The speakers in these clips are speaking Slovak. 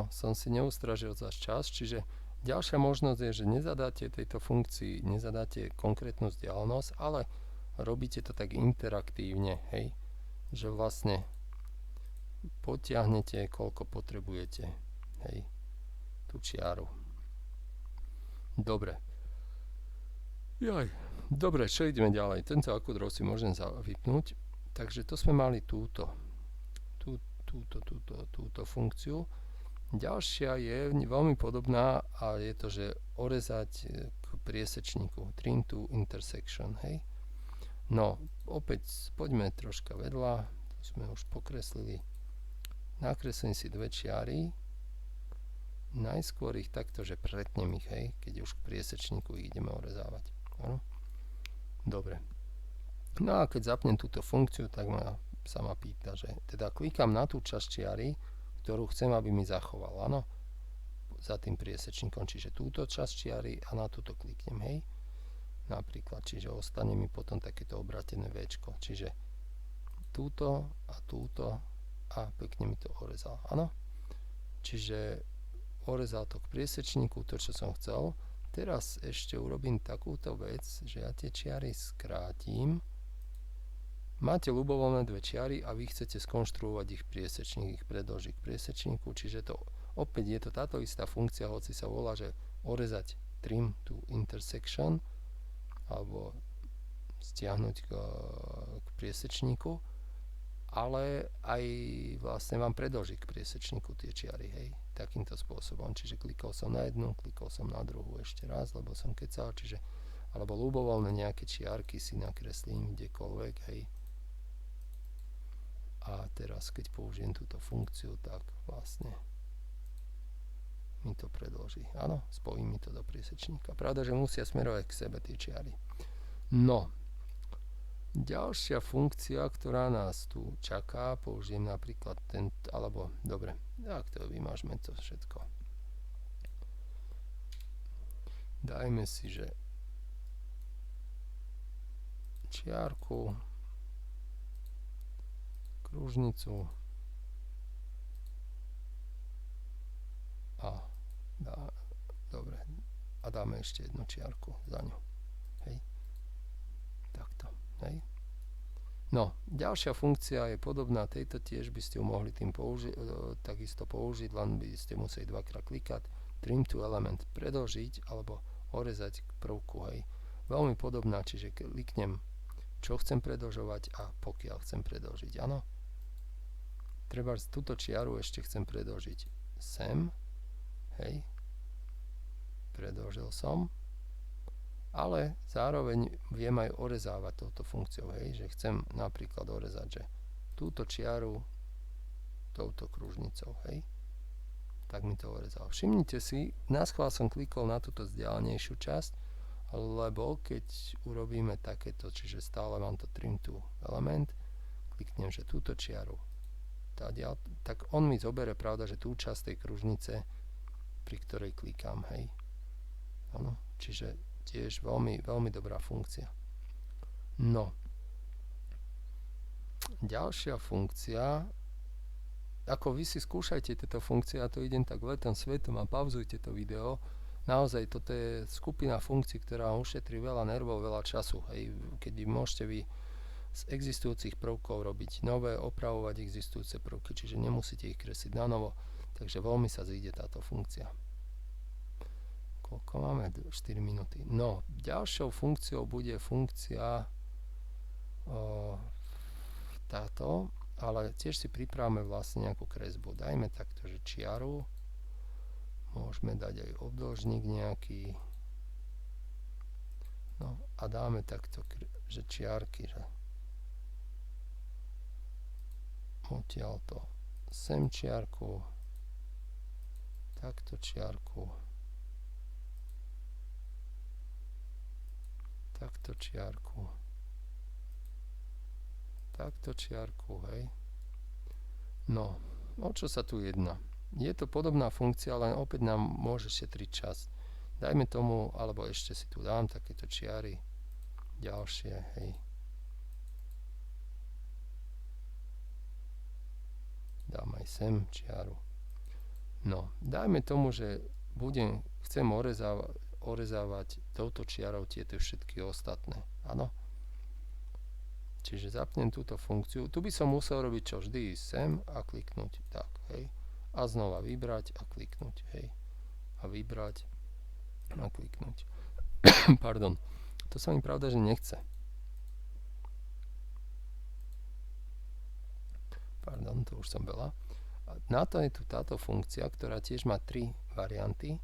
áno, som si neustražil za čas, čiže ďalšia možnosť je, že nezadáte tejto funkcii, nezadáte konkrétnu vzdialenosť, ale robíte to tak interaktívne, hej, že vlastne potiahnete, koľko potrebujete, hej, tú čiaru. Dobre. Dobre, čo ideme ďalej? Tento akúdrov si môžem vypnúť. Takže to sme mali túto funkciu. Ďalšia je veľmi podobná a je to, že orezať k priesečníku. Trim to intersection, hej. No, opäť poďme troška vedľa. To sme už pokreslili. Nakreslím si dve čiary. Najskôr ich takto, že pretnem ich, hej, keď už k priesečníku ich ideme orezávať. Ano? Dobre. No a keď zapnem túto funkciu, tak sa ma pýta, že teda klikám na tú časť čiary, ktorú chcem, aby mi zachoval, áno, za tým priesečníkom, čiže túto časť čiary a na túto kliknem, hej, napríklad, čiže ostane mi potom takéto obratené Včko, čiže túto a pekne mi to orezal, áno, čiže orezal to k priesečníku, to čo som chcel. Teraz ešte urobím takúto vec, že ja tie čiary skrátim. Máte ľubovoľné dve čiary a vy chcete skonštruovať ich priesečník, ich predĺžiť k priesečníku, čiže to opäť je to táto istá funkcia, hoci sa volá, že orezať trim to intersection alebo stiahnuť k priesečníku, ale aj vlastne vám predĺžiť k priesečníku tie čiary, hej, takýmto spôsobom. Čiže klikol som na jednu, klikol som na druhú ešte raz, lebo som kecal, čiže alebo ľubovoľné nejaké čiarky si nakreslím kdekoľvek, hej. A teraz, keď použijem túto funkciu, tak vlastne mi to predĺží. Áno, spojím mi to do priesečníka. Pravda, že musia smerovať k sebe tie čiary. No, ďalšia funkcia, ktorá nás tu čaká, použijem napríklad dobre, tak to vymažme to všetko. Dajme si, že čiarku, kružnicu a dobre, a dáme ešte jednu čiarku za ňu. Hej. Takto. Hej. No, ďalšia funkcia je podobná tejto, tiež by ste ju mohli tým takisto použiť, len by ste museli dvakrát klikať. Trim to element, predĺžiť alebo orezať k prvku, hej. Veľmi podobná, čiže kliknem, čo chcem predĺžovať a pokiaľ chcem predĺžiť, áno. Treba túto čiaru ešte chcem predĺžiť sem, hej. Predĺžil som. Ale zároveň viem aj orezávať touto funkciou, hej, že chcem napríklad orezať, že túto čiaru touto kružnicou, hej, tak mi to orezal. Všimnite si, naschvál som klikol na túto vzdialenejšiu časť, lebo keď urobíme takéto, čiže stále mám to trim to element, kliknem, že túto čiaru, tak on mi zobere, pravda, že tú časť tej kružnice, pri ktorej klikám, hej. Áno, čiže tiež veľmi, veľmi dobrá funkcia. No. Ďalšia funkcia, ako vy si skúšajte tieto funkcie, ja to idem tak letom svetom a pauzujte to video. Naozaj, toto je skupina funkcií, ktorá ušetrí veľa nervov, veľa času. Hej, keď môžete vy z existujúcich prvkov robiť nové, opravovať existujúce prvky, čiže nemusíte ich kresliť na novo, takže veľmi sa zíde táto funkcia. Koľko máme? 4 minúty. No, ďalšou funkciou bude funkcia táto, ale tiež si pripravíme vlastne nejakú kresbu. Dajme takto, že čiaru, môžeme dať aj obdĺžnik nejaký, no a dáme takto, že čiarky, že odtiaľ to sem čiarku, takto čiarku, takto čiarku, takto čiarku, hej. No, o čo sa tu jedná? Je to podobná funkcia, len opäť nám môže šetriť čas. Dajme tomu, alebo ešte si tu dám takéto čiary, ďalšie, hej. Dám aj sem čiaru. No, dajme tomu, že chcem orezávať touto čiarou tieto všetky ostatné. Áno. Čiže zapnem túto funkciu. Tu by som musel robiť čo? Vždy ísť sem a kliknúť. Tak, hej. A znova vybrať a kliknúť. Hej. A vybrať a kliknúť. Pardon. To sa mi pravda, že nechce. Pardon, to už som veľa. Na to je tu táto funkcia, ktorá tiež má 3 varianty.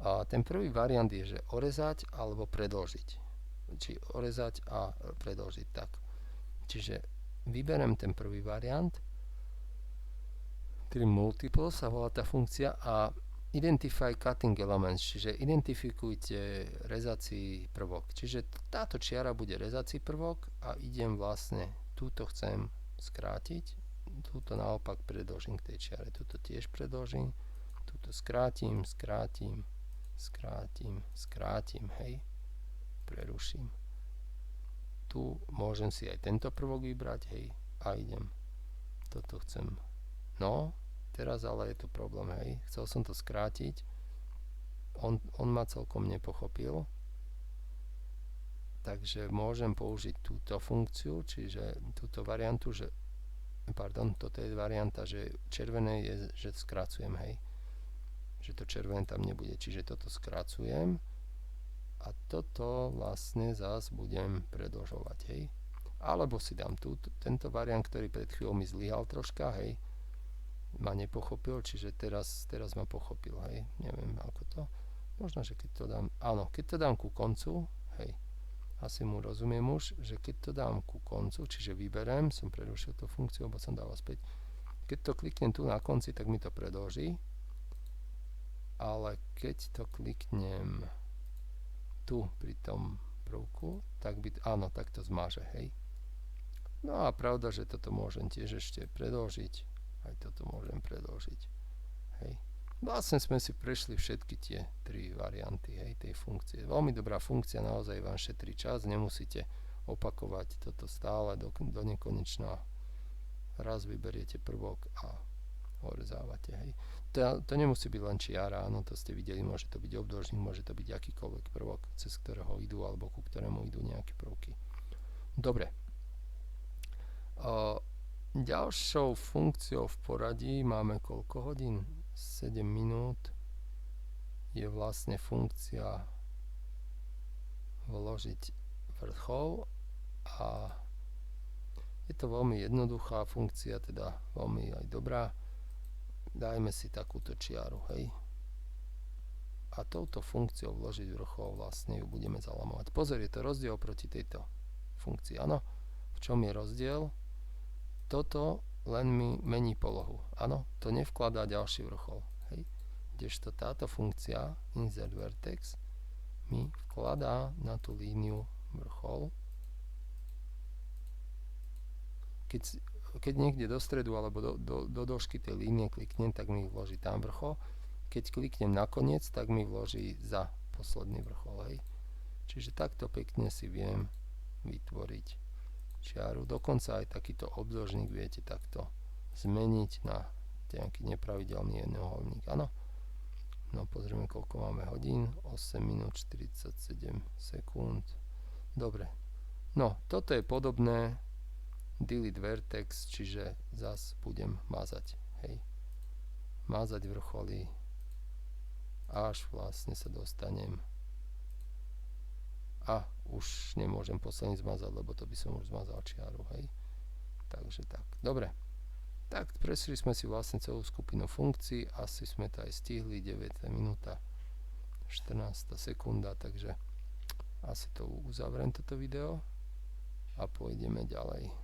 A ten prvý variant je, že orezať alebo predĺžiť. Či orezať a predĺžiť. Tak. Čiže vyberem ten prvý variant, ktorý multiple sa volá tá funkcia, a identify cutting elements, čiže identifikujte rezací prvok. Čiže táto čiara bude rezací prvok a idem vlastne, túto chcem skrátiť, túto naopak predĺžim k tej čiare, túto tiež predĺžim, túto skrátim, hej, preruším. Tu môžem si aj tento prvok vybrať, hej, a idem. Toto chcem. No, teraz ale je tu problém, hej. Chcel som to skrátiť. On ma celkom nepochopil. Takže môžem použiť túto funkciu, čiže túto variantu, že toto je varianta, že červené je, že skracujem, hej. Že to červené tam nebude, čiže toto skracujem. A toto vlastne zás budem predĺžovať, hej. Alebo si dám tento variant, ktorý pred chvíľou mi zlyhal troška, hej. Ma nepochopil, čiže teraz ma pochopil, hej. Neviem, ako to. Možno, že keď to dám, áno, keď to dám ku koncu, hej. Asi mu rozumiem už, že keď to dám ku koncu, čiže vyberem, som prerušil tú funkciu, lebo som dával späť. Keď to kliknem tu na konci, tak mi to predĺží. Ale keď to kliknem tu pri tom prvku, tak áno, tak to zmaže, hej. No a pravda, že toto môžem tiež ešte predĺžiť. Aj toto môžem predĺžiť, hej. Vlastne sme si prešli všetky tie 3 varianty, hej, tej funkcie. Veľmi dobrá funkcia, naozaj vám šetrí čas, nemusíte opakovať toto stále do nekonečna. Raz vyberiete prvok a orezávate, hej. To nemusí byť len čiara, áno, to ste videli, môže to byť obdĺžnik, môže to byť akýkoľvek prvok, cez ktorého idú, alebo ku ktorému idú nejaké prvky. Dobre. Ďalšou funkciou v poradí máme koľko hodín? 7 minút. Je vlastne funkcia vložiť vrchol a je to veľmi jednoduchá funkcia, teda veľmi aj dobrá. Dajme si takúto čiaru, hej. A touto funkciou vložiť vrchol vlastne ju budeme zalamovať. Pozor, je to rozdiel proti tejto funkcii. Áno, v čom je rozdiel? Toto len mi mení polohu. Áno, to nevkladá ďalší vrchol, hej. Kdežto táto funkcia insert vertex mi vkladá na tú líniu vrchol. Keď niekde do stredu alebo do dĺžky tej línie kliknem, tak mi vloží tam vrchol. Keď kliknem na koniec, tak mi vloží za posledný vrchol, hej. Čiže takto pekne si viem vytvoriť čiaru. Dokonca aj takýto obdĺžnik viete takto zmeniť na nejaký nepravidelný jednoholník. Áno. No pozrieme, koľko máme hodín. 8 minút 47 sekúnd. Dobre. No, toto je podobné delete vertex, čiže zas budem mazať, hej. Mazať vrcholy, až vlastne sa dostanem. A už nemôžem posledný zmazať, lebo to by som už zmazal čiaru, hej. Takže tak, dobre. Tak prešli sme si vlastne celú skupinu funkcií, asi sme to aj stihli, 9 minúta 14 sekunda, takže asi to uzavriem toto video a pôjdeme ďalej.